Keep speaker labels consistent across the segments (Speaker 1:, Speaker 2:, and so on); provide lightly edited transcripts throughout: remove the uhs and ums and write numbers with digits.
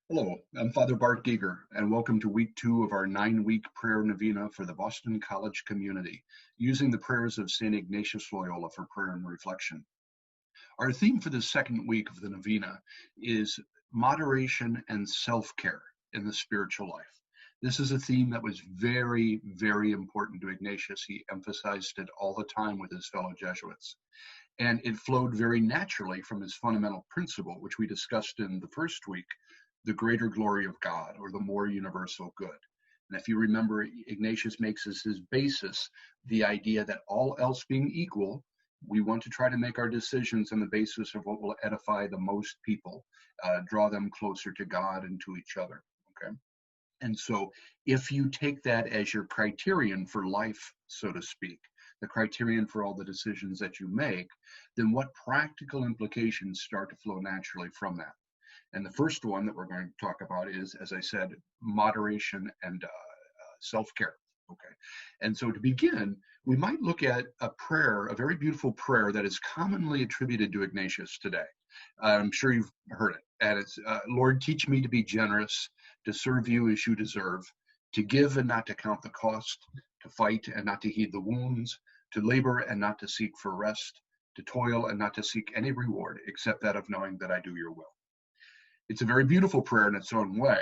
Speaker 1: Hello, I'm Father Bart Giger, and welcome to week 2 of our 9-week prayer novena for the Boston College community, using the prayers of St. Ignatius Loyola for prayer and reflection. Our theme for this second week of the novena is moderation and self-care in the spiritual life. This is a theme that was very, very important to Ignatius. He emphasized it all the time with his fellow Jesuits. And it flowed very naturally from his fundamental principle, which we discussed in the first week, the greater glory of God, or the more universal good. And if you remember, Ignatius makes as his basis the idea that all else being equal, we want to try to make our decisions on the basis of what will edify the most people, draw them closer to God and to each other. Okay. And so if you take that as your criterion for life, so to speak, the criterion for all the decisions that you make, then what practical implications start to flow naturally from that? And the first one that we're going to talk about is, as I said, moderation and self-care. Okay. And so to begin, we might look at a prayer, a very beautiful prayer that is commonly attributed to Ignatius today. I'm sure you've heard it. And it's, Lord, teach me to be generous, to serve you as you deserve, to give and not to count the cost, to fight and not to heed the wounds, to labor and not to seek for rest, to toil and not to seek any reward except that of knowing that I do your will. It's a very beautiful prayer in its own way,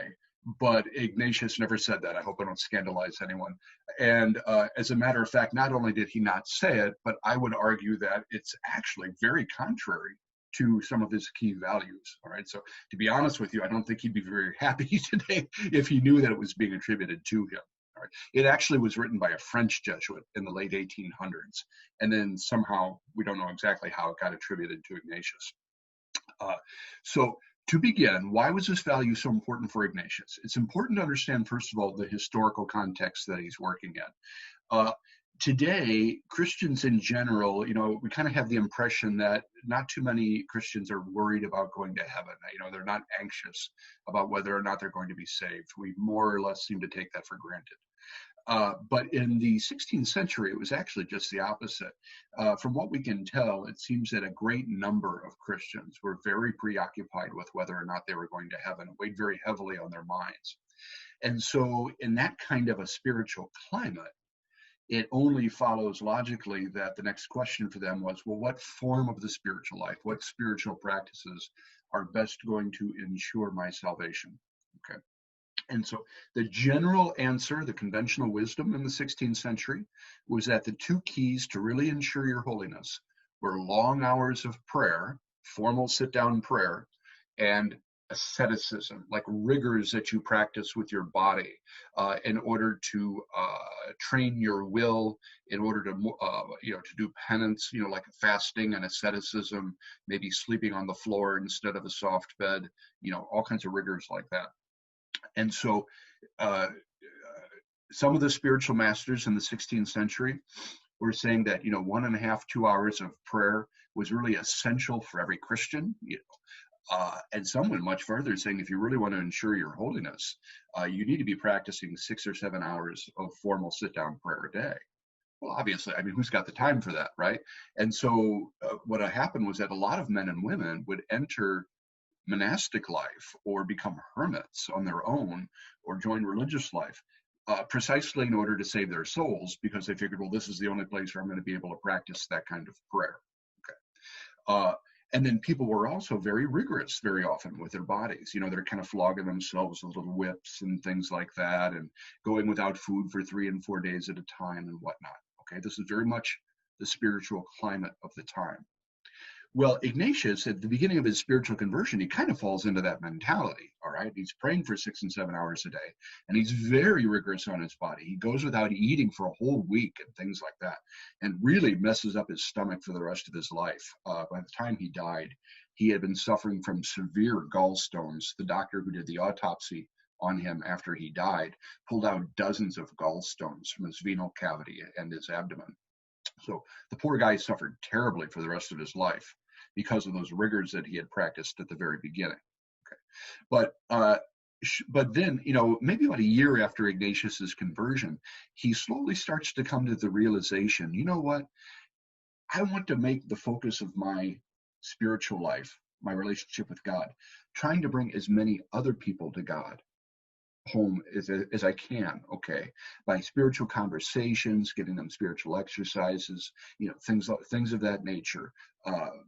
Speaker 1: but Ignatius never said that. I hope I don't scandalize anyone. And as a matter of fact, not only did he not say it, but I would argue that it's actually very contrary to some of his key values. All right. So to be honest with you, I don't think he'd be very happy today if he knew that it was being attributed to him. All right. It actually was written by a French Jesuit in the late 1800s. And then somehow, we don't know exactly how it got attributed to Ignatius. So to begin, why was this value so important for Ignatius? It's important to understand, first of all, the historical context that he's working in. Today, Christians in general, we kind of have the impression that not too many Christians are worried about going to heaven. They're not anxious about whether or not they're going to be saved. We more or less seem to take that for granted. But in the 16th century, it was actually just the opposite. From what we can tell, it seems that a great number of Christians were very preoccupied with whether or not they were going to heaven. It weighed very heavily on their minds. And so in that kind of a spiritual climate, it only follows logically that the next question for them was, well, what form of the spiritual life, what spiritual practices are best going to ensure my salvation? Okay. And so the general answer, the conventional wisdom in the 16th century, was that the two keys to really ensure your holiness were long hours of prayer, formal sit-down prayer, and asceticism, like rigors that you practice with your body in order to train your will, in order to to do penance, like fasting and asceticism, maybe sleeping on the floor instead of a soft bed, all kinds of rigors like that. And so some of the spiritual masters in the 16th century were saying that 1.5, 2 hours of prayer was really essential for every Christian. And some went much further, saying if you really want to ensure your holiness, you need to be practicing 6 or 7 hours of formal sit-down prayer a day. Well, obviously, who's got the time for that, right? And so what happened was that a lot of men and women would enter monastic life or become hermits on their own or join religious life precisely in order to save their souls, because they figured, well, this is the only place where I'm going to be able to practice that kind of prayer. Okay. And then people were also very rigorous very often with their bodies. They're kind of flogging themselves with little whips and things like that, and going without food for 3 and 4 days at a time and whatnot. Okay, this is very much the spiritual climate of the time. Well, Ignatius, at the beginning of his spiritual conversion, he kind of falls into that mentality, all right? He's praying for 6 and 7 hours a day, and he's very rigorous on his body. He goes without eating for a whole week and things like that, and really messes up his stomach for the rest of his life. By the time he died, he had been suffering from severe gallstones. The doctor who did the autopsy on him after he died pulled out dozens of gallstones from his venal cavity and his abdomen. So the poor guy suffered terribly for the rest of his life because of those rigors that he had practiced at the very beginning. Okay. But then, maybe about a year after Ignatius's conversion, he slowly starts to come to the realization, you know what? I want to make the focus of my spiritual life my relationship with God, trying to bring as many other people to God home as I can, okay, by spiritual conversations, getting them spiritual exercises, things of that nature,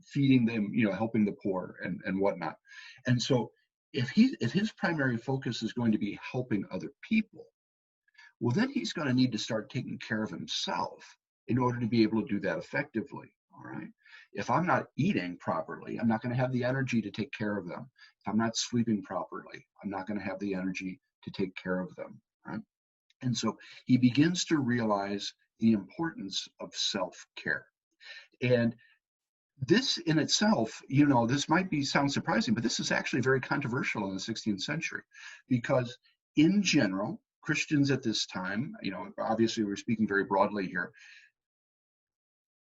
Speaker 1: feeding them, helping the poor and whatnot. And so if his primary focus is going to be helping other people, well, then he's going to need to start taking care of himself in order to be able to do that effectively. All right. If I'm not eating properly, I'm not going to have the energy to take care of them. If I'm not sleeping properly, I'm not going to have the energy to take care of them. Right. And so he begins to realize the importance of self-care. And this in itself, this might sound surprising, but this is actually very controversial in the 16th century, because in general, Christians at this time, obviously we're speaking very broadly here,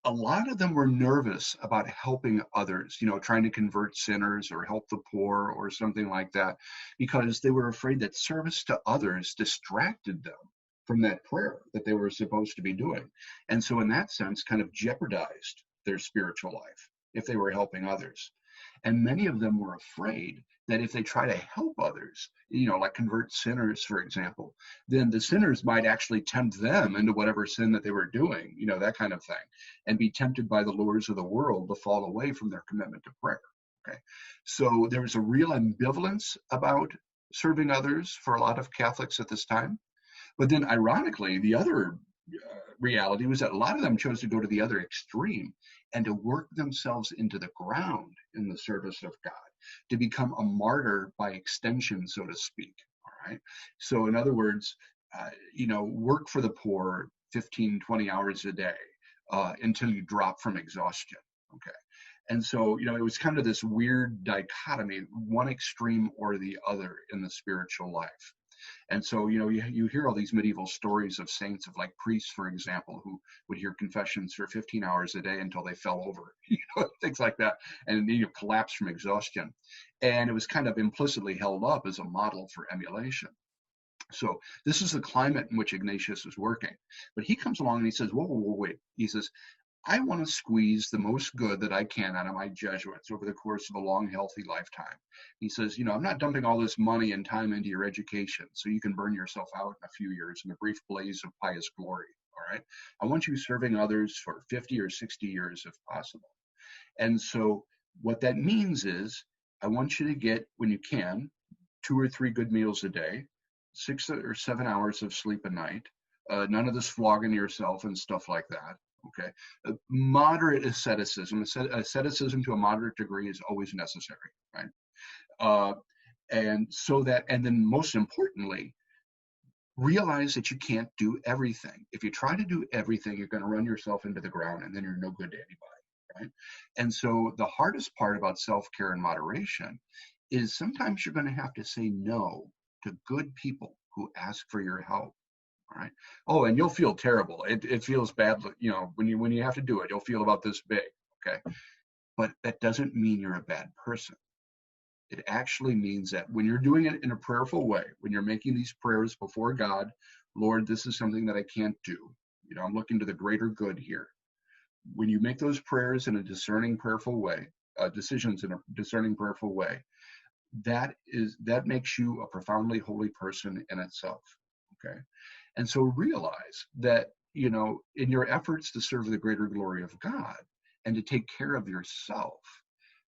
Speaker 1: a lot of them were nervous about helping others, trying to convert sinners or help the poor or something like that, because they were afraid that service to others distracted them from that prayer that they were supposed to be doing. And so in that sense, kind of jeopardized their spiritual life if they were helping others. And many of them were afraid that if they try to help others, like convert sinners, for example, then the sinners might actually tempt them into whatever sin that they were doing, that kind of thing, and be tempted by the lures of the world to fall away from their commitment to prayer. Okay. So there was a real ambivalence about serving others for a lot of Catholics at this time. But then ironically, the other reality was that a lot of them chose to go to the other extreme and to work themselves into the ground in the service of God, to become a martyr by extension, so to speak. All right. So in other words, work for the poor 15, 20 hours a day until you drop from exhaustion. Okay. And so, it was kind of this weird dichotomy, one extreme or the other in the spiritual life. And so, you hear all these medieval stories of saints, of like priests, for example, who would hear confessions for 15 hours a day until they fell over, things like that, and collapse from exhaustion. And it was kind of implicitly held up as a model for emulation. So this is the climate in which Ignatius is working. But he comes along and he says, whoa, wait. He says, I want to squeeze the most good that I can out of my Jesuits over the course of a long, healthy lifetime. He says, I'm not dumping all this money and time into your education so you can burn yourself out in a few years in a brief blaze of pious glory. All right. I want you serving others for 50 or 60 years if possible. And so what that means is I want you to get, when you can, 2 or 3 good meals a day, 6 or 7 hours of sleep a night, none of this flogging yourself and stuff like that. Okay, moderate asceticism. Asceticism to a moderate degree is always necessary, right? And then most importantly, realize that you can't do everything. If you try to do everything, you're going to run yourself into the ground, and then you're no good to anybody, right? And so the hardest part about self-care and moderation is sometimes you're going to have to say no to good people who ask for your help. All right. Oh, and you'll feel terrible. It feels bad, when you have to do it, you'll feel about this big. Okay. But that doesn't mean you're a bad person. It actually means that when you're doing it in a prayerful way, when you're making these prayers before God, Lord, this is something that I can't do. I'm looking to the greater good here. When you make those prayers in a discerning, prayerful way, decisions in a discerning, prayerful way, that makes you a profoundly holy person in itself. Okay. And so realize that, in your efforts to serve the greater glory of God and to take care of yourself,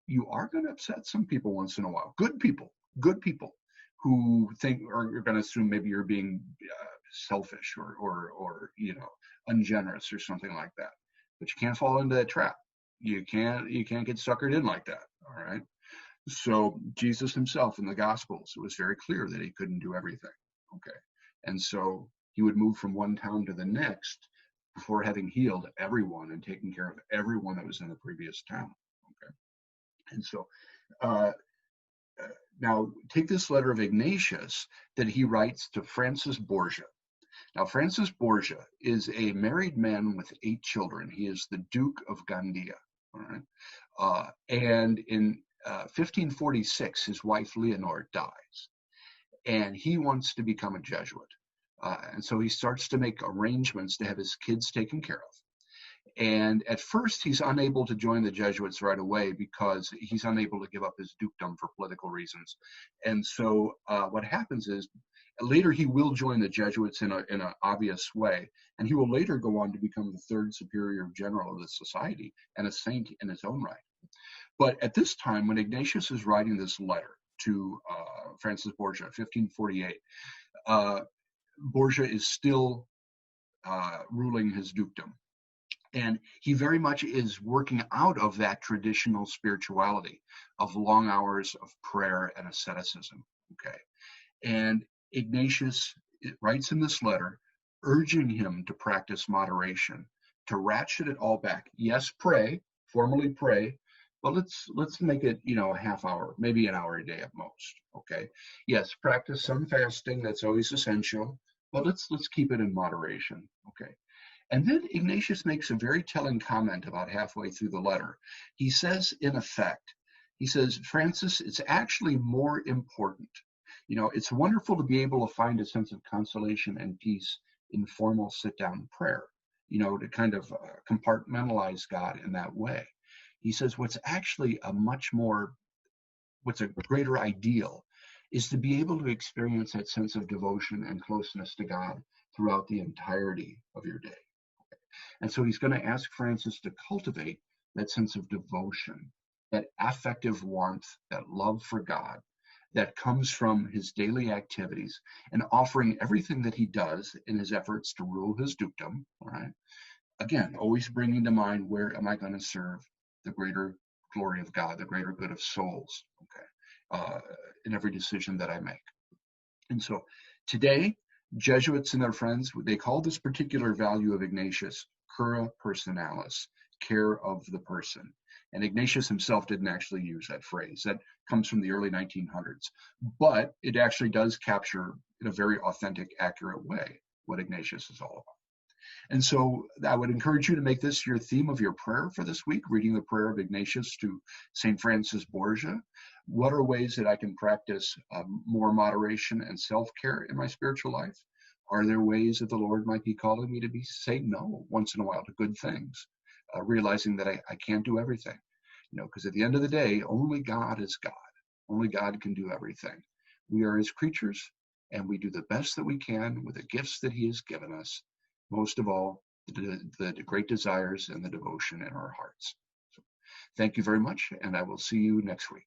Speaker 1: you are going to upset some people once in a while. Good people who think are going to assume maybe you're being selfish or ungenerous or something like that. But you can't fall into that trap. You can't get suckered in like that. All right. So Jesus himself in the Gospels, it was very clear that he couldn't do everything. Okay. And so he would move from one town to the next before having healed everyone and taken care of everyone that was in the previous town. Okay. And so now take this letter of Ignatius that he writes to Francis Borgia. Now, Francis Borgia is a married man with 8 children. He is the Duke of Gandía. All right. And in 1546, his wife Leonore dies, and he wants to become a Jesuit. And so he starts to make arrangements to have his kids taken care of. And at first, he's unable to join the Jesuits right away because he's unable to give up his dukedom for political reasons. And so what happens is later he will join the Jesuits in an obvious way, and he will later go on to become the third superior general of the society and a saint in his own right. But at this time, when Ignatius is writing this letter to Francis Borgia, 1548, Borgia is still ruling his dukedom. And he very much is working out of that traditional spirituality of long hours of prayer and asceticism. Okay. And Ignatius writes in this letter, urging him to practice moderation, to ratchet it all back. Yes, pray, formally pray, but let's make it, a half hour, maybe an hour a day at most. Okay. Yes, practice some fasting. That's always essential, but let's keep it in moderation. Okay. And then Ignatius makes a very telling comment about halfway through the letter. He says, in effect, Francis, it's actually more important. It's wonderful to be able to find a sense of consolation and peace in formal sit-down prayer, to kind of compartmentalize God in that way. He says, what's a greater ideal is to be able to experience that sense of devotion and closeness to God throughout the entirety of your day. And so he's going to ask Francis to cultivate that sense of devotion, that affective warmth, that love for God that comes from his daily activities and offering everything that he does in his efforts to rule his dukedom. All right. Again, always bringing to mind, where am I going to serve the greater glory of God, the greater good of souls, okay, in every decision that I make. And so today, Jesuits and their friends, they call this particular value of Ignatius cura personalis, care of the person. And Ignatius himself didn't actually use that phrase. That comes from the early 1900s. But it actually does capture, in a very authentic, accurate way, what Ignatius is all about. And so I would encourage you to make this your theme of your prayer for this week, reading the prayer of Ignatius to St. Francis Borgia. What are ways that I can practice more moderation and self-care in my spiritual life? Are there ways that the Lord might be calling me to say no once in a while to good things, realizing that I can't do everything? Because at the end of the day, only God is God. Only God can do everything. We are his creatures, and we do the best that we can with the gifts that he has given us. Most of all, the great desires and the devotion in our hearts. So, thank you very much, and I will see you next week.